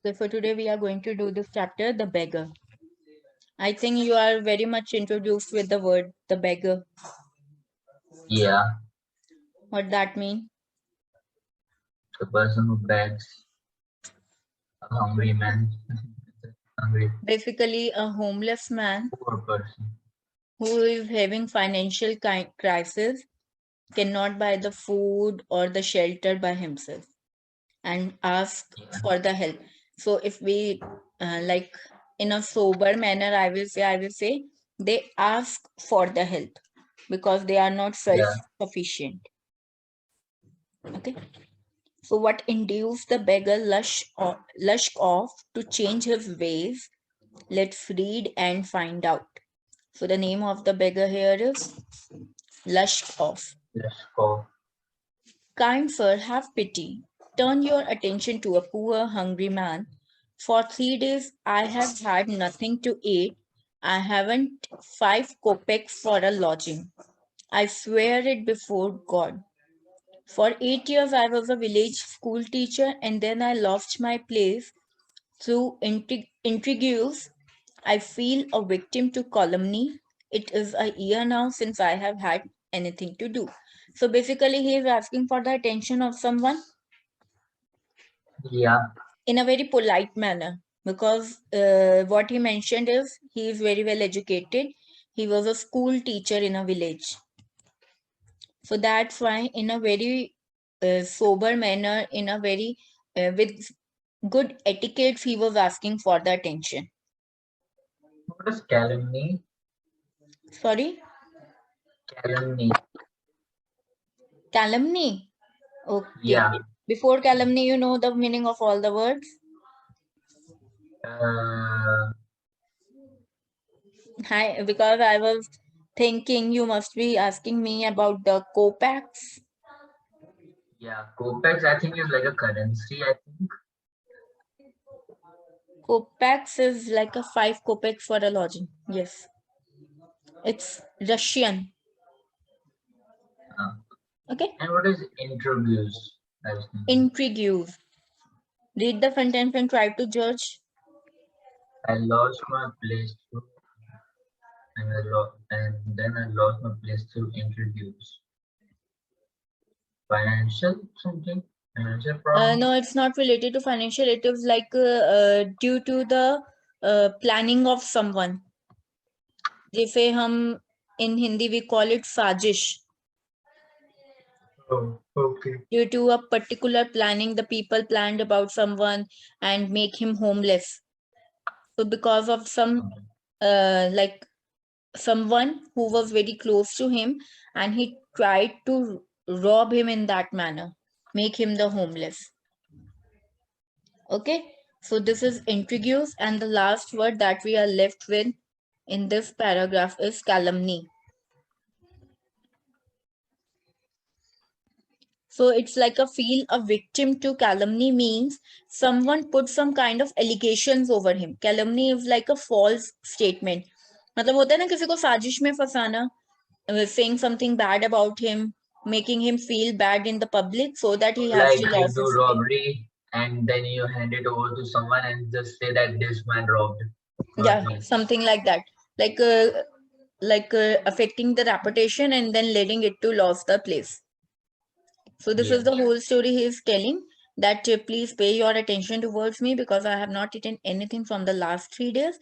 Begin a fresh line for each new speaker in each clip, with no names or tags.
Okay, so today we are going to do this chapter, the beggar. I think you are very much introduced with the word the beggar.
Yeah,
What that mean?
the person who begs, a hungry man, hungry
Basically, a homeless man
poor person.
who is having financial crisis cannot buy the food or the shelter by himself and ask
Yeah,
for the help. So if we like in a sober manner, I will say they ask for the help because they are not
yeah,
self-sufficient. Okay. So what induced the beggar lush off to change his ways? Let's read and find out. So the name of the beggar here is Lush off.
let's go.
Kind sir, have pity. Turn your attention to a poor, hungry man. For 3 days I have had nothing to eat. I haven't 5 kopecks for a lodging. I swear it before God. For 8 years, I was a village school teacher, and then I lost my place through intrigues. I feel a victim to calumny. It is a year now since I have had anything to do. So basically, he is asking for the attention of someone
Yeah,
in a very polite manner because what he mentioned is he is very well educated. He was a school teacher in a village. So that's why, in a very sober manner, in a very with good etiquette, he was asking for the attention.
what is calumny?
Sorry,
Calumny.
calumny. Okay.
Yeah,
Before calumny, you know the meaning of all the words.
uh,
Because I was thinking you must be asking me about the Copax.
yeah. Copex, I think, is like a currency. I think.
Copax is like a 5 kopecks for a lodging. Yes, it's Russian.
Uh,
Okay.
and what is introduce? I was thinking.
Intrigue. Read the sentence and try to judge.
I lost my place to, and then I lost my place to introduce financial something, financial problem.
No, it's not related to financial. It is like due to the planning of someone. जैसे हम in Hindi we call it साजिश.
Oh, okay.
Due to a particular planning, the people planned about someone and make him homeless. So because of some like someone who was very close to him, and he tried to rob him in that manner, make him the homeless. Okay, so this is intrigues, and the last word that we are left with in this paragraph is calumny. So it's like a victim to calumny means someone put some kind of allegations over him. Calumny is like a false statement. मतलब होता है ना किसी को साजिश में फंसाना, saying something bad about him, making him feel bad in the public so that he has
Like
to
you
lose
do
his place.
robbery and then you hand it over to someone and just say that this man robbed, not
Yeah,
me.
something like that. Like affecting the reputation and then letting it to lose the place. So this is
Yeah.
the whole story he is telling, that please pay your attention towards me because I have not eaten anything from the last 3 days,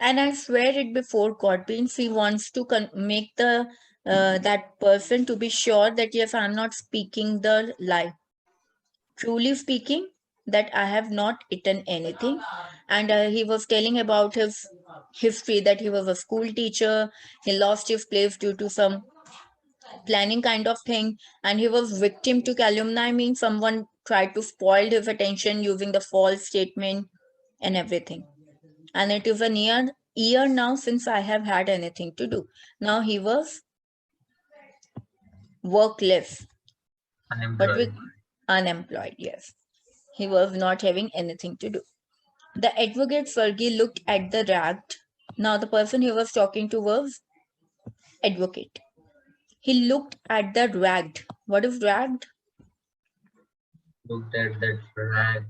and I swear it before God. Means he wants to make the that person to be sure that yes, I am not speaking the lie. Truly speaking, that I have not eaten anything. And he was telling about his history, that he was a school teacher. He lost his place due to some planning kind of thing, and he was victim to calumny, means someone tried to spoil his attention using the false statement and everything. And it is a near year now since I have had anything to do. Now he was workless, but with
Unemployed.
unemployed. Yes, he was not having anything to do. The advocate Fergie looked at the ragged. Now the person he was talking to was advocate. He looked at the ragged. What is ragged?
Looked at that flag.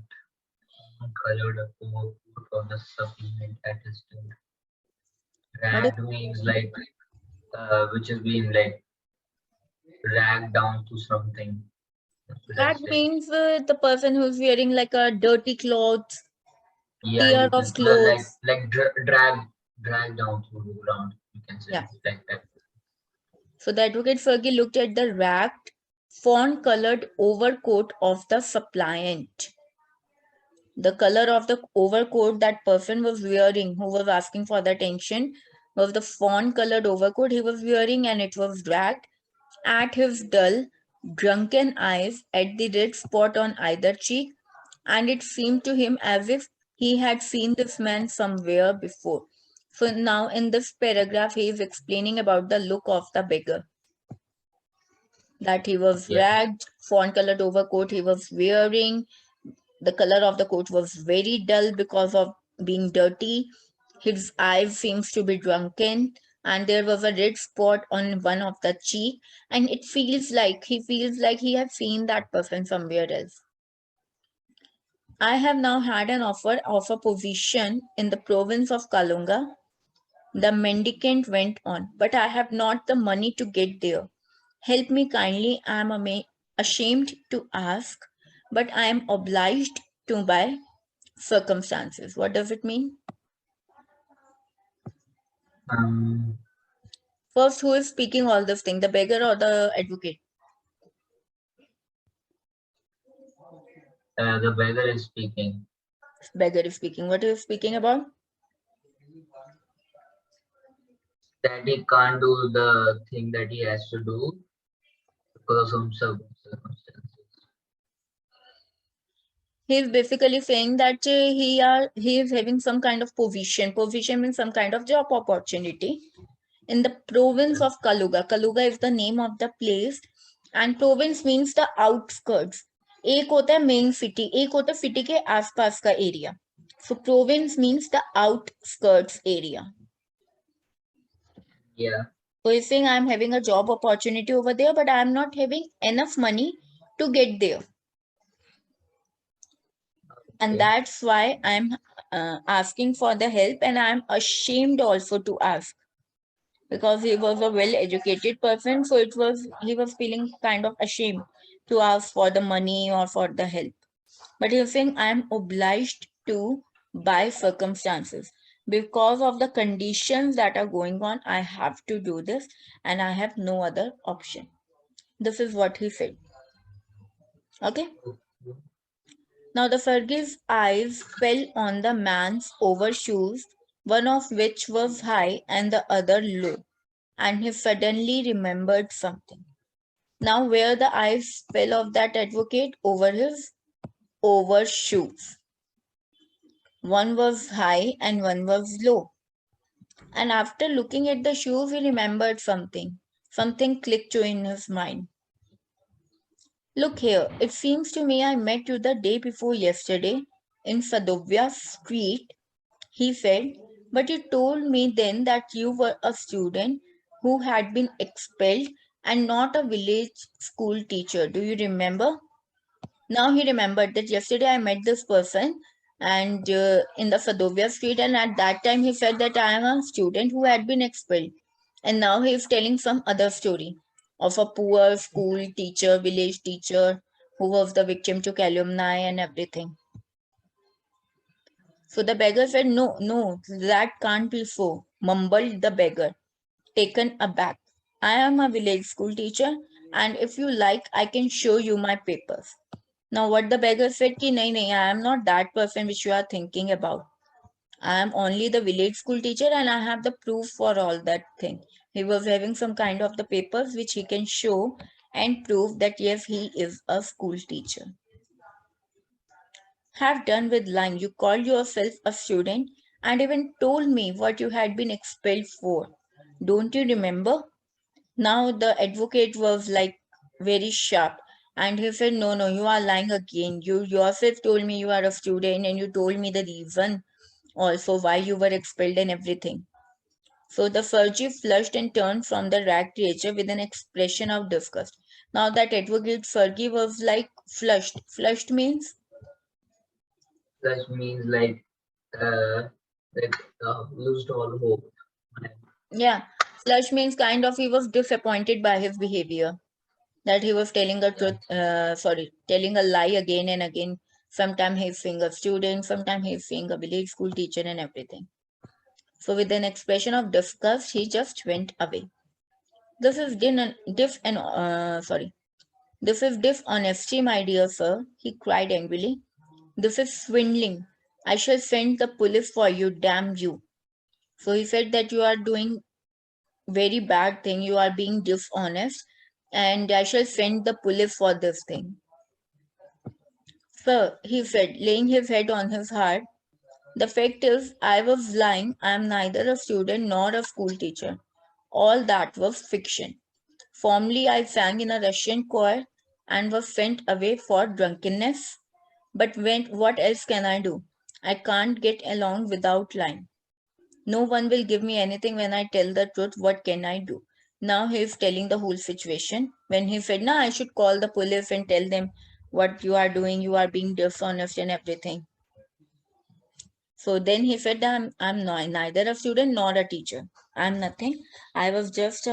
colored coat of the supplement attested.
What is
Ragged means like which has been like ragged down to something. Should I
that
say?
means the person who's wearing like a dirty clothes,
Yeah,
tear
you
of
can like
clothes.
drag down to the ground. You can say
Yeah.
like that.
So the advocate Fergie looked at the ragged, fawn-colored overcoat of the suppliant. The color of the overcoat that person was wearing, who was asking for the attention, was the fawn-colored overcoat he was wearing, and it was dragged at his dull, drunken eyes at the red spot on either cheek, and it seemed to him as if he had seen this man somewhere before. So now in this paragraph, he is explaining about the look of the beggar. That he was
Yeah,
ragged, fawn colored overcoat he was wearing. The color of the coat was very dull because of being dirty. His eyes seems to be drunken, and there was a red spot on one of the cheek, and it feels like he had seen that person somewhere else. I have now had an offer of a position in the province of Kalunga, the mendicant went on, but I have not the money to get there. Help me kindly, I am ashamed to ask, but I am obliged to by circumstances. What does it mean?
um,
First, who is speaking all this thing, the beggar or the advocate?
the beggar is speaking
Beggar is speaking. What is he speaking about?
that he can't do the thing that he has to do because of some circumstances.
He is basically saying that he is having some kind of position. Position means some kind of job opportunity in the province
Yeah,
of Kaluga. Kaluga is the name of the place, and province means the outskirts. एक होता है main city, एक होता है city के आसपास का area. So province means the outskirts area.
yeah,
So he's saying I'm having a job opportunity over there, but I'm not having enough money to get there. And
okay,
that's why I'm asking for the help, and I'm ashamed also to ask, because he was a well educated person, so he was feeling kind of ashamed to ask for the money or for the help. But he was saying I'm obliged to by circumstances, because of the conditions that are going on. I have to do this, and I have no other option. This is what he said. Okay.
okay.
Now the Fergie's eyes fell on the man's overshoes, one of which was high and the other low, and he suddenly remembered something. Now where the eyes fell of that advocate? Over his overshoes. One was high and one was low. And after looking at the shoes, he remembered something. Something clicked to in his mind. Look here, it seems to me I met you the day before yesterday in Sadovya Street, he said, but you told me then that you were a student who had been expelled and not a village school teacher. Do you remember? Now he remembered that yesterday I met this person and in the Sadovia street, and at that time he said that I am a student who had been expelled. And now he is telling some other story of a poor school teacher, village teacher who was the victim to calumny and everything. So the beggar said, no, no, that can't be so, mumbled the beggar, taken aback. I am a village school teacher, and if you like, I can show you my papers. Now what the beggar said, ki nahi, nahi, I am not that person which you are thinking about. I am only the village school teacher and I have the proof for all that thing. He was having some kind of the papers which he can show and prove that yes, he is a school teacher. Have done with lying. You called yourself a student and even told me what you had been expelled for. Don't you remember? Now the advocate was like very sharp and he said, no, no, you are lying again. You yourself told me you are a student and you told me the reason also why you were expelled and everything. So the Fergie flushed and turned from the rag creature with an expression of disgust. Now that advocate Fergie was like flushed. Flushed means
Flush means lose all hope.
Yeah, flush means kind of he was disappointed by his behavior, that he was telling the truth, telling a lie again and again. Sometimes he's seeing a student, sometimes he's seeing a village school teacher and everything. So with an expression of disgust, he just went away. This is This is dishonesty, my dear sir, he cried angrily. This is swindling. I shall send the police for you, damn you. So he said that you are doing very bad thing, you are being dishonest, and I shall send the police for this thing. Sir, he said, laying his head on his heart, the fact is, I was lying. I am neither a student nor a school teacher. All that was fiction. Formerly, I sang in a Russian choir and was sent away for drunkenness. But what else can I do? I can't get along without lying. No one will give me anything when I tell the truth. What can I do? Now he is telling the whole situation. When he said, "No, I should call the police and tell them what you are doing. You are being dishonest and everything." So then he said, I'm not, neither a student nor a teacher. I'm nothing. I was just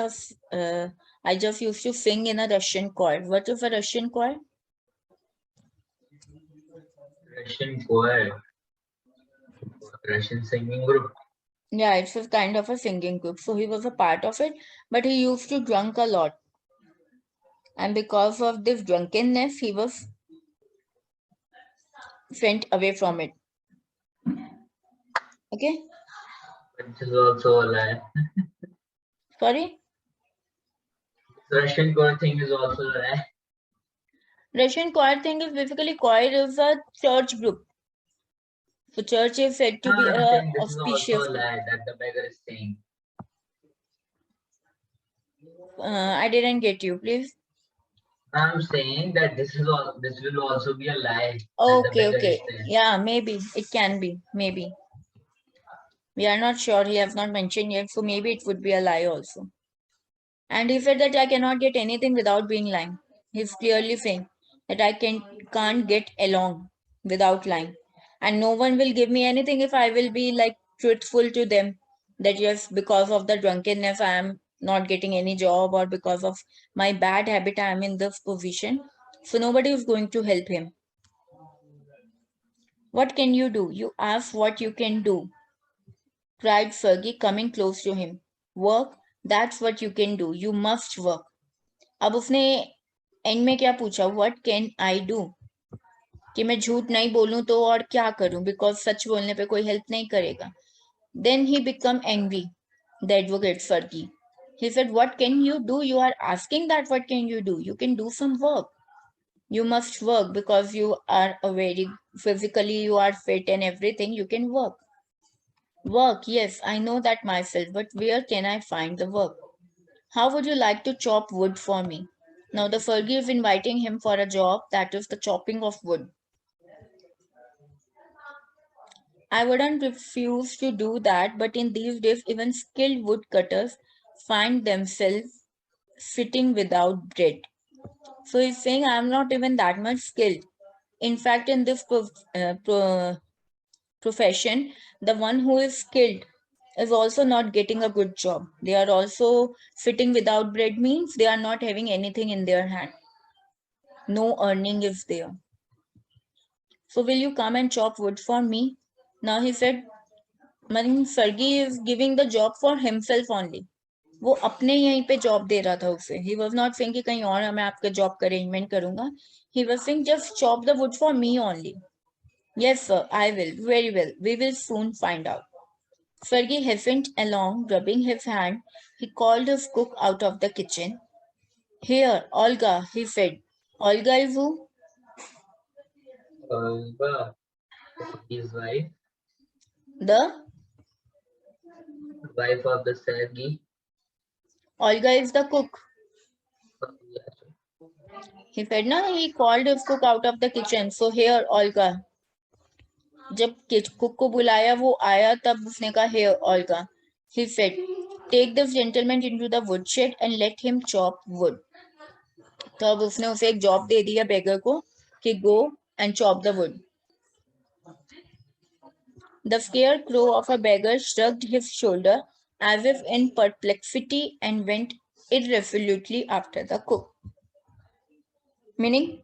I just used to sing in a Russian choir. What is a Russian choir?
Russian choir, Russian singing group.
Yeah, it's a kind of a singing group. So he was a part of it, but he used to drunk a lot. And because of this drunkenness, he was sent away from it. Okay?
Which is also a lie.
Sorry?
Russian choir thing is also a lie.
Russian choir thing is basically choir is a church group. So church is said to
No,
be
I'm
a
saying this is also
auspicious
a
group.
lie that the beggar is saying.
I didn't get you, please.
I'm saying that this will also be a lie that the
Okay,
beggar is
okay.
saying.
Yeah, maybe. It can be. Maybe. We are not sure. He has not mentioned yet. So maybe it would be a lie also. And he said that I cannot get anything without being lying. He's clearly saying that can't get along without lying. And no one will give me anything if I will be like truthful to them. That yes, because of the drunkenness, I am not getting any job, or because of my bad habit, I am in this position. So nobody is going to help him. What can you do? You ask what you can do, cried Fergie, coming close to him. Work, that's what you can do. You must work. अब उसने and में क्या पूछा, what can I do, कि मैं झूठ नहीं बोलूं तो और क्या करूं, बिकॉज सच बोलने पे कोई हेल्प नहीं करेगा. Then he become angry, the advocate Fergie. He said, what can you do? You are asking that what can you do? You can do some work. You must work because you are a very physically you are fit and everything. You can work. Work, yes, I know that myself, but where can I find the work? How would you like to chop wood for me? Now the Fergie is inviting him for a job, that is the chopping of wood. I wouldn't refuse to do that, but in these days, even skilled woodcutters find themselves sitting without bread. So he's saying, I'm not even that much skilled. In fact, in this profession, the one who is skilled is also not getting a good job. They are also sitting without bread, means they are not having anything in their hand. No earning is there. So will you come and chop wood for me? Now he said, Marin Fergie is giving the job for himself only. वो अपने यहीं पे job दे रहा था उसे. He was not saying कि कहीं और मैं आपका जॉब का अरेंजमेंट करूंगा. He was saying just chop the wood for me only. Yes sir, I will. Very well. We will soon find out. Fergie hastened along, rubbing his hand. He called his cook out of the kitchen. Here, Olga, he said. Olga is who?
But his
The
wife of the Sergei.
Olga is the cook. He said, no, he called his cook out of the kitchen. So here, Olga. जब cook को बुलाया वो आया तब उसने कहा here, Olga. He said, take this gentleman into the woodshed and let him chop wood. तो अब उसने उसे एक जॉब दे दिया बेगर को कि go and chop the wood. The scarecrow of a beggar shrugged his shoulder as if in perplexity and went irresolutely after the cook. Meaning,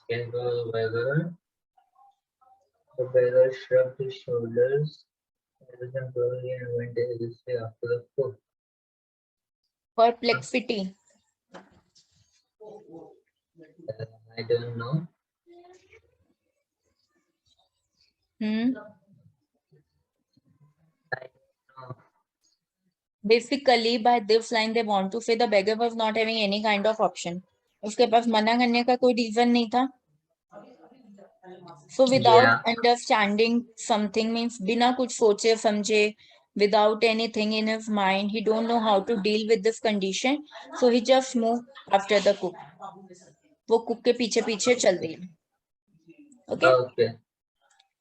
Scarecrow beggar. The beggar shrugged his shoulders, hesitant slowly, and went hastily after the cook.
perplexity.
I don't know.
Hmm.
I don't know.
Basically, by this line, they want to say the beggar was not having any kind of option. उसके पास मना करने का कोई reason नहीं था. So without
Yeah.
understanding something means बिना कुछ सोचे समझे, without anything in his mind, he don't know how to deal with this condition. So he just moved after the cook. वो cook के पीछे पीछे चल दी. Okay.
Okay.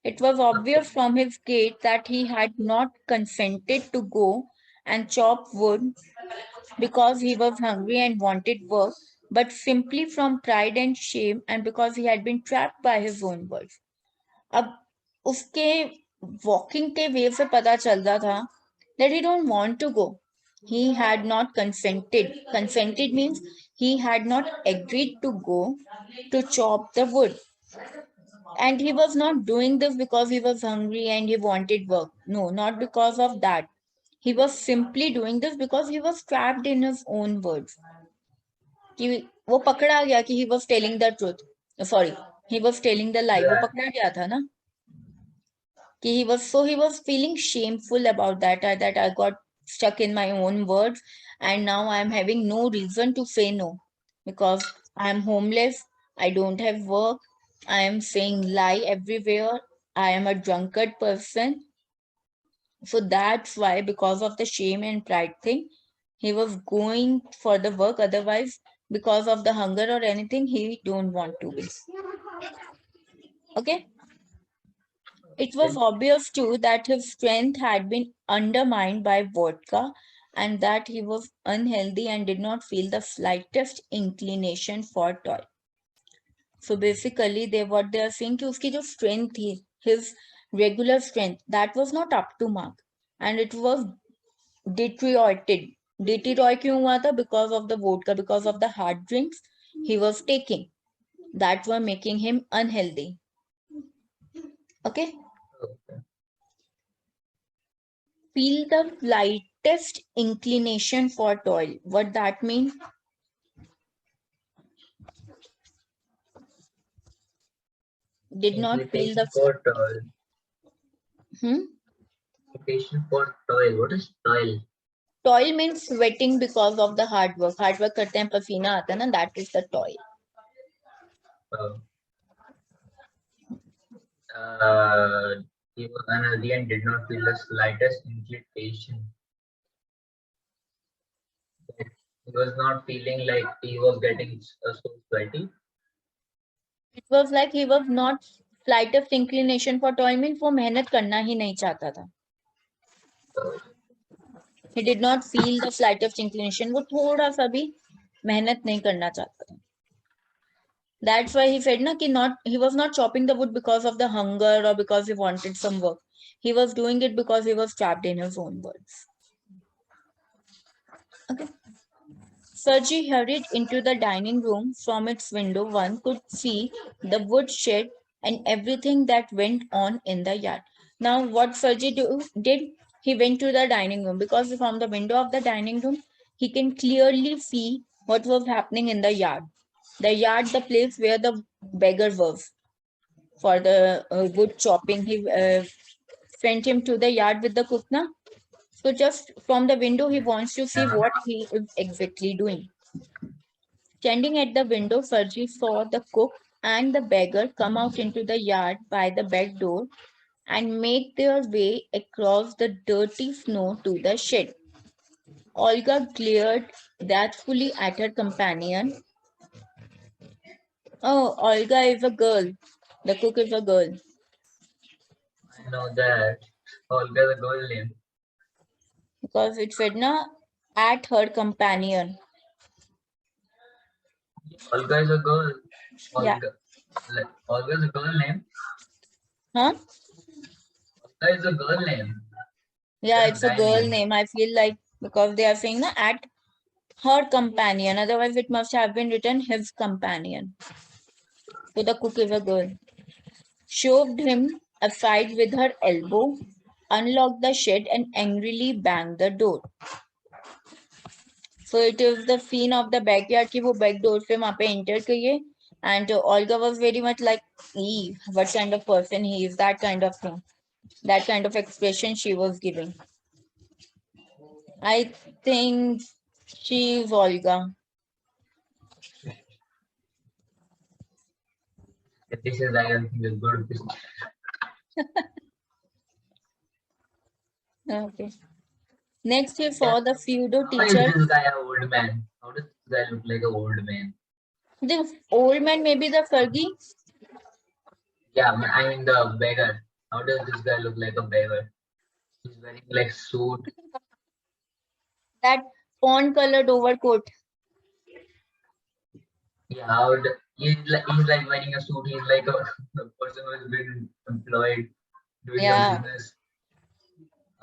It was obvious from his gait that he had not consented to go and chop wood because he was hungry and wanted work, but simply from pride and shame and because he had been trapped by his own words. अब उसके walking के वे से पता चलता था that he don't want to go. He had not consented. Consented means he had not agreed to go to chop the wood. And he was not doing this because he was hungry and he wanted work. No, not because of that. He was simply doing this because he was trapped in his own words. कि वो पकड़ा गया कि he was telling the truth. Sorry, he was telling the lie. वो
Yeah.
पकड़ा गया था ना कि he was feeling shameful about that I got stuck in my own words and now I am having no reason to say no because I am homeless, I don't have work, I am saying lie everywhere, I am a drunkard person. So that's why, because of the shame and pride thing, he was going for the work. Otherwise, because of the hunger or anything, he don't want to be. Okay. It was
Okay.
obvious too that his strength had been undermined by vodka and that he was unhealthy and did not feel the slightest inclination for toil. So basically, what they are saying कि उसकी जो strength थी, his regular strength, that was not up to mark, and it was deteriorated. Deteriorate क्यों हुआ था? Because of the vodka, because of the hard drinks he was taking, that were making him unhealthy. Okay.
Okay.
Feel the slightest inclination for toil. What that means? Did not feel
Implication
the.
for toil.
Hmm?
Implication for toil. What is toil?
Toil means sweating because of the hard work. Hard work करते हैं पसीना आता है ना, that is the toil.
Uh, uh, he was unhealthy and did not feel the slightest inclination. He was not feeling like he was getting so sweaty.
It was like he was not slightest inclination for toil means वो मेहनत करना ही नहीं चाहता था.
Uh,
He did not feel the slightest inclination. वो थोड़ा सा भी मेहनत नहीं करना चाहता था. That's why he said na कि he was not chopping the wood because of the hunger or because he wanted some work. He was doing it because he was trapped in his own words. Okay. Sergi hurried into the dining room. From its window, one could see the wood shed and everything that went on in the yard. Now, what Sergi did, he went to the dining room because from the window of the dining room, he can clearly see what was happening in the yard. The yard, the place where the beggar was for the wood chopping. He sent him to the yard with the cook now. So just from the window, he wants to see
yeah.
what he is exactly doing. Standing at the window, Sergi saw the cook and the beggar come out into the yard by the back door and make their way across the dirty snow to the shed. Olga glared wrathfully at her companion. Oh, Olga is a girl. The cook is a girl.
I know that. Olga the girl name.
Because it said na at her companion.
Olga is a girl.
Yeah.
Olga. Like, Olga is a girl name.
Huh?
Olga is a girl name.
Yeah,
It's
it's
a
a
guy
girl
name.
name. I feel like because they are saying na, at her companion. Otherwise, it must have been written his companion. So the cook is a girl. Shoved him aside with her elbow, unlocked the shed, and angrily banged the door. So it is the scene of the backyard कि वो back door से वहाँ पे enter किए and Olga was very much like, what kind of person he is, that kind of thing, that kind of expression she was giving. I think she is Olga.
This is, I think, a good business.
Okay. Next we
Yeah.
for the pseudo
How is
teacher.
this guy an old man? How does this guy look like an old man?
The old man, maybe the Fergie,
Yeah, I mean the beggar. How does this guy look like a beggar? He's wearing like suit.
that fawn colored overcoat.
Yeah, he's like wearing a suit. He's like a, a person who has been employed doing a
Yeah,
business.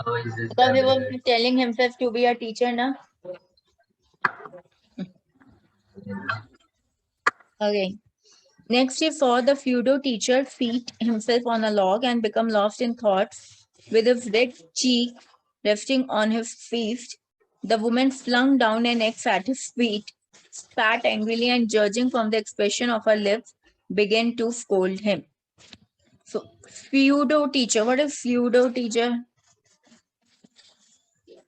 How is this
because
guy
he was
beggar?
telling himself to be a teacher, na? Okay. Next, he saw the pseudo teacher seat himself on a log and become lost in thoughts. With his red cheek resting on his fist, the woman flung down an axe at his feet, spat angrily, and judging from the expression of her lips, began to scold him. So, pseudo teacher. What is pseudo teacher?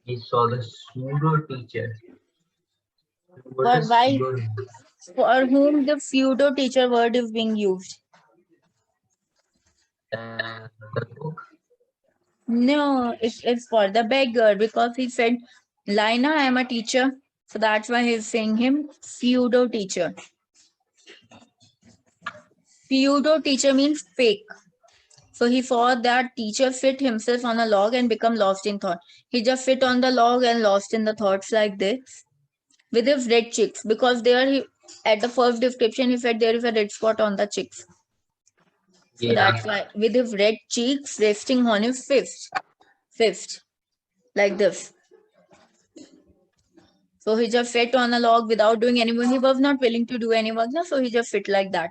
He saw the pseudo teacher. What
For
is
why?
pseudo?
For whom the pseudo teacher word is being used?
The book.
No, it's for the beggar because he said, Lina, I am a teacher. So that's why he's saying him pseudo teacher. Pseudo teacher means fake. So he saw that teacher fit himself on a log and become lost in thought. He just fit on the log and lost in the thoughts like this with his red cheeks because there he at the first description he said there is a red spot on the cheeks. So
Yeah.
that's why with his red cheeks resting on his fifth, like this. So he just fit on a log without doing any work. He was not willing to do any work, no? So he just fit like that.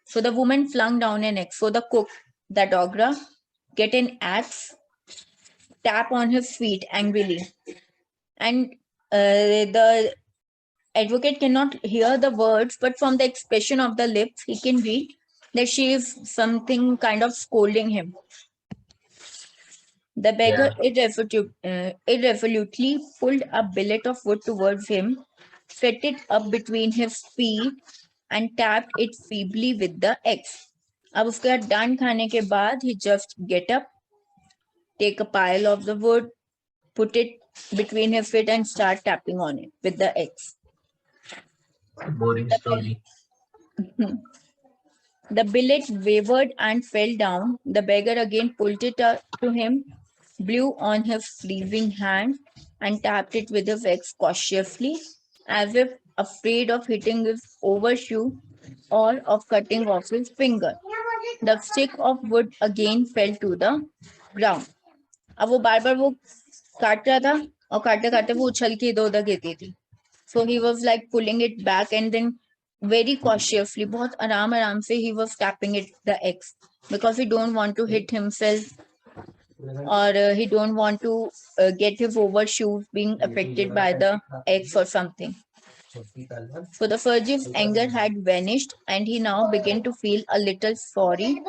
So the woman flung down an axe. So the cook, the dogra, get an axe, tap on his feet angrily. And the advocate cannot hear the words, but from the expression of the lips, he can read that she is something kind of scolding him. The beggar
Yeah.
irresolutely pulled a billet of wood towards him, set it up between his feet, and tapped it feebly with the axe. अब उसका डांड खाने के बाद he just get up, take a pile of the wood, put it between his feet and start tapping on it with the axe.
Boring
The,
story.
the billet wavered and fell down. The beggar again pulled it up to him, blew on his freezing hand, and tapped it with his axe cautiously, as if afraid of hitting his overshoe or of cutting off his finger. The stick of wood again fell to the ground. अब वो बार बार वो काट रहा था और काटते काटते वो उछल के इधर उधर गिरती थी. So he was like pulling it back and then very cautiously, बहुत आराम आराम से he was tapping it the X because he don't want to hit himself or he don't want to get his overshoes being affected by the X or something. So the Fergie's anger had vanished and he now began to feel a little sorry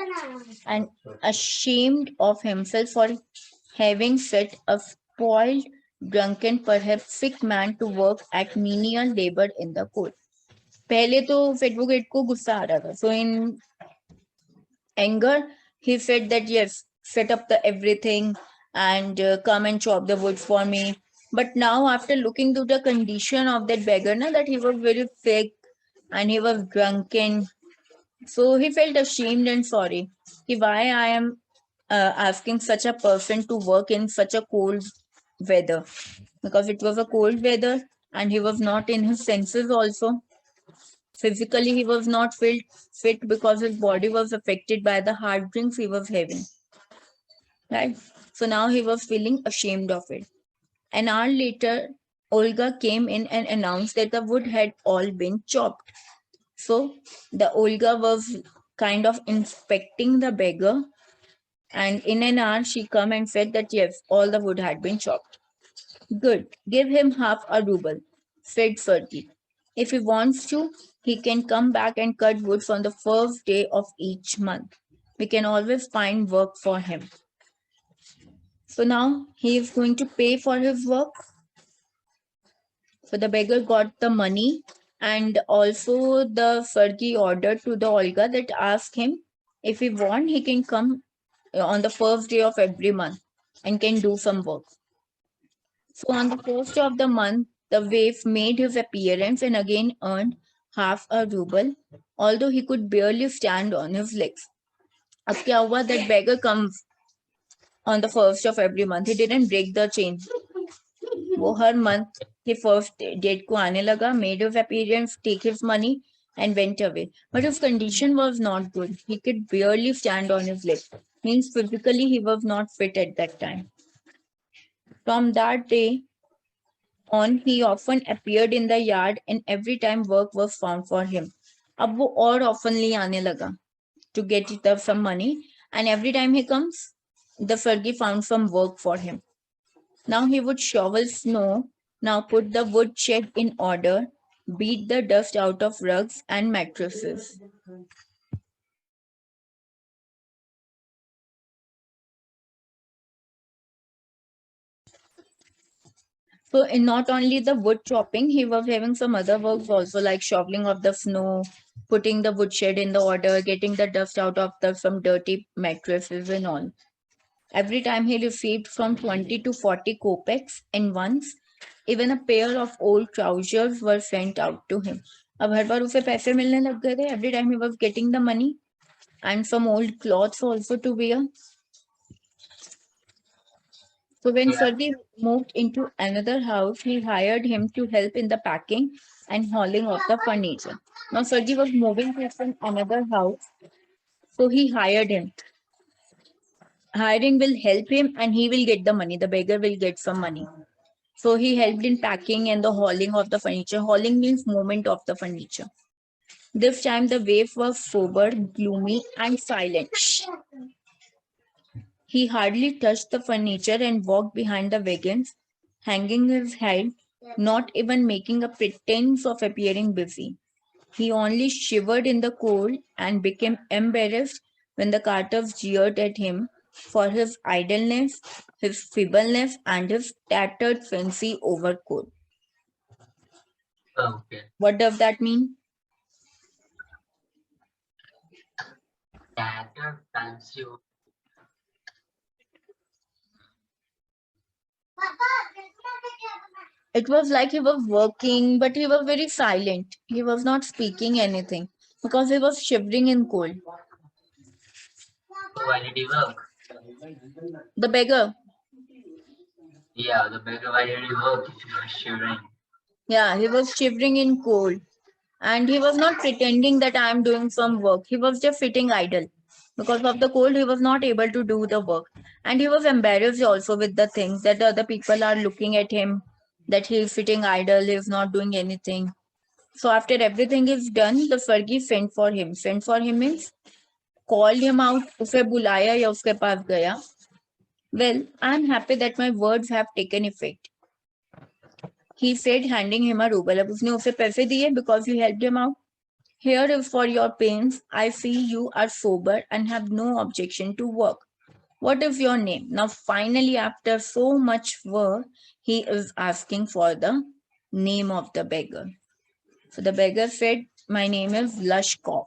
and ashamed of himself for having set a spoiled, drunken, perhaps sick man to work at menial labor in the court. पहले तो फेडवोगेट को गुस्सा आ रहा था. So in anger, he said that yes, set up the everything and come and chop the wood for me. But now, after looking to the condition of that beggar, na, that he was very sick and he was drunken, so he felt ashamed and sorry. Ki why I am asking such a person to work in such a cold weather because it was a cold weather and he was not in his senses also. Physically, he was not fit because his body was affected by the hard drinks he was having. Right? So now he was feeling ashamed of it. An hour later, Olga came in and announced that the wood had all been chopped. So the Olga was kind of inspecting the beggar, and in an hour she come and said that yes, all the wood had been chopped. Good. Give him half a ruble, said Fergie. If he wants to, he can come back and cut wood on the first day of each month. We can always find work for him. So now he is going to pay for his work. So the beggar got the money, and also the Fergie ordered to the Olga that ask him if he want, he can come on the first day of every month and can do some work. So on the first day of the month, the waif made his appearance and again earned half a ruble, although he could barely stand on his legs. अब क्या हुआ? That beggar comes on the first of every month. He didn't break the chain. वो हर month के first date को आने लगा, made his appearance, take his money, and went away. But his condition was not good. He could barely stand on his legs. Means physically he was not fit at that time. From that day on, he often appeared in the yard, and every time work was found for him. अब वो और oftenly आने लगा to get it up some money, and every time he comes, the Fergie found some work for him. Now he would shovel snow, now put the wood shed in order, beat the dust out of rugs and mattresses. So in not only the wood chopping, he was having some other works also, like shoveling of the snow, putting the woodshed in the order, getting the dust out of the some dirty mattresses and all. Every time he received from 20 to 40 kopecks, and once even a pair of old trousers were sent out to him. अब हर बार उसे पैसे मिलने लग गए थे. Every time he was getting the money and some old clothes also to wear. So when
Yeah.
Fergie moved into another house, he hired him to help in the packing and hauling of the furniture. Now Fergie was moving to some another house, so he hired him. Hiring will help him and he will get the money. The beggar will get some money. So he helped in packing and the hauling of the furniture. Hauling means movement of the furniture. This time the waif was sober, gloomy, and silent. He hardly touched the furniture and walked behind the wagons, hanging his head, not even making a pretense of appearing busy. He only shivered in the cold and became embarrassed when the carters jeered at him for his idleness, his feebleness, and his tattered fancy overcoat.
Okay.
What does that mean?
Tattered fancy.
It was like he was working, but he was very silent. He was not speaking anything because he was shivering in cold.
So why did he work?
The beggar,
Yeah, the beggar. Why did he work if he was shivering?
yeah, he was shivering in cold. And he was not pretending that I am doing some work. He was just sitting idle. Because of the cold, he was not able to do the work. And he was embarrassed also with the things that the other people are looking at him, that he is sitting idle, he is not doing anything. So after everything is done, the Fergie sent for him. Sent for him means called him out, उसे बुलाया या उसके पास गया. Well, I am happy that my words have taken effect. He said, handing him a ruble. अब उसने उसे पैसे दिए because he helped him out. Here is for your pains. I see you are sober and have no objection to work. What is your name? Now, finally, after so much work, he is asking for the name of the beggar. So the beggar said, my name is Lushkov.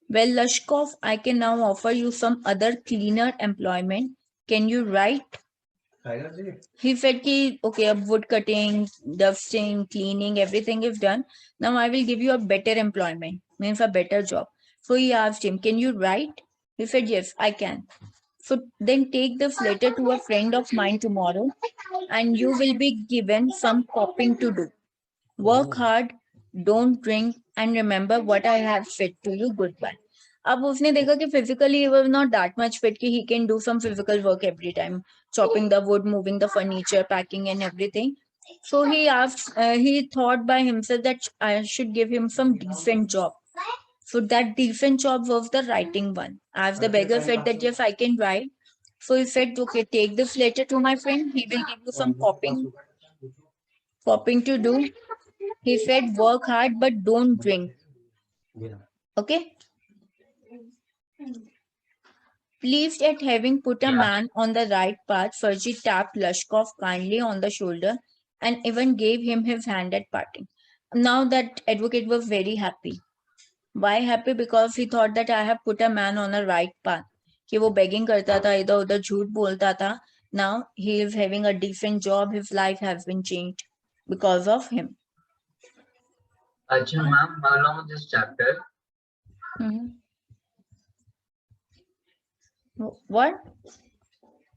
Well, Lushkov, I can now offer you some other cleaner employment. Can you write? He said, ki, okay, wood cutting, dusting, cleaning, everything is done. Now I will give you a better employment, means a better job. So he asked him, can you write? He said, yes, I can. So then take this letter to a friend of mine tomorrow and you will be given some copying to do. Work hard, don't drink, and remember what I have said to you. Goodbye. अब उसने देखा कि physically he was not that much fit कि he can do some physical work every time, chopping the wood, moving the furniture, packing and everything. So he thought by himself that I should give him some decent job. So that decent job was the writing one. As the beggar said that yes, I can write. So he said, okay, take this letter to my friend. He will give you some copying to do. He said, work hard, but don't drink. Okay? Pleased at having put a
Yeah.
man on the right path, Fergie tapped Lushkov kindly on the shoulder and even gave him his hand at parting. Now that advocate was very happy. Why happy? Because he thought that I have put a man on a right path. कि वो begging करता था, इधर उधर झूठ बोलता था. Now he is having a decent job. His life has been changed because of him.
Arjun ma'am, how long is this chapter?
What?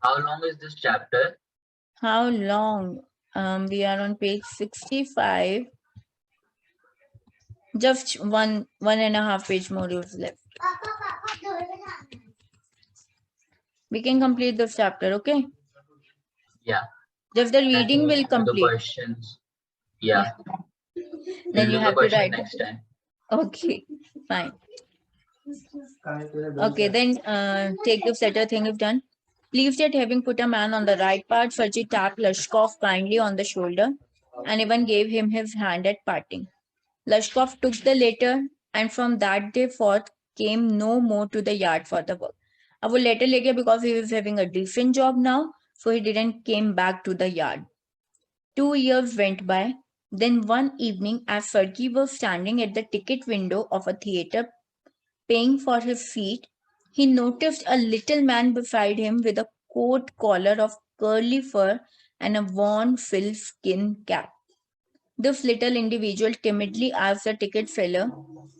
How long is this chapter?
How long? We are on page 65. Just one and a half page modules left. We can complete this chapter, okay?
Yeah.
Just the
I
reading
think
will
we'll do the
complete.
questions. Yeah.
Then
We'll
you
do the
have to
question
write.
next time.
Okay, fine. Okay, then take this letter thing you've done. Pleased at having put a man on the right path, Fergie tapped Lushkov kindly on the shoulder and even gave him his hand at parting. Lushkov took the letter and from that day forth came no more to the yard for the work. अब वो letter ले गया because he was having a decent job now, so he didn't came back to the yard. 2 years went by. Then one evening, as Fergie was standing at the ticket window of a theatre paying for his seat, he noticed a little man beside him with a coat collar of curly fur and a worn sealskin cap. This little individual timidly asked the ticket seller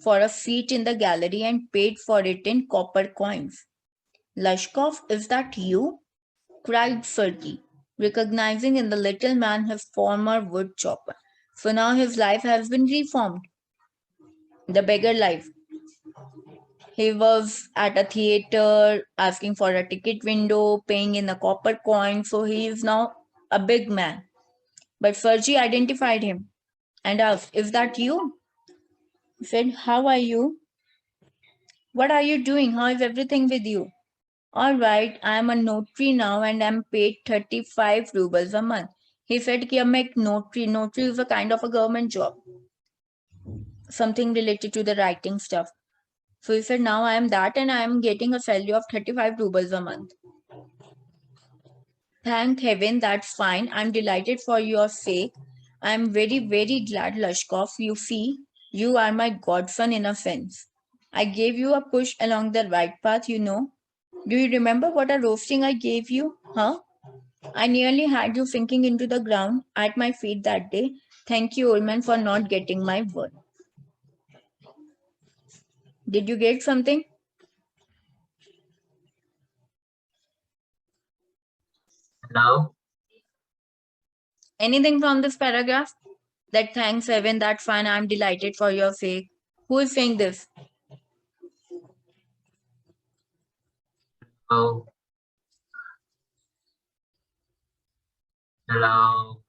for a seat in the gallery and paid for it in copper coins. Lushkov, is that you? Cried Fergie, recognizing in the little man his former wood chopper. So now his life has been reformed. The beggar life. He was at a theater asking for a ticket window, paying in a copper coin, so he is now a big man. But Fergie identified him and asked, is that you? He said, how are you? What are you doing? How is everything with you? All right, I am a notary now and I'm paid 35 rubles a month. He said कि अब मैं एक notary is a kind of a government job, something related to the writing stuff. So he said now I am that and I am getting a salary of 35 rubles a month. Thank heaven, that's fine. I'm delighted for your sake. I'm very, very glad, Lushkov. You see, you are my godson in a sense. I gave you a push along the right path, you know. Do you remember what a roasting I gave you? Huh? I nearly had you sinking into the ground at my feet that day. Thank you, old man, for not getting my word. Did you get something?
Now,
Anything from this paragraph? That thanks heaven, that's fine. I'm delighted for your sake. Who is saying this?
oh, hello.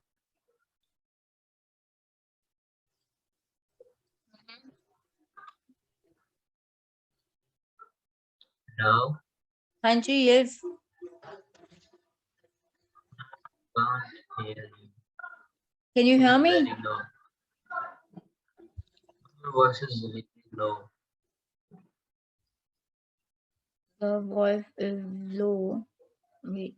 No,
Hanji, yes.
can't hear you.
Can you hear
Very
me?
low. Your voice is really low.
The voice is low. Wait.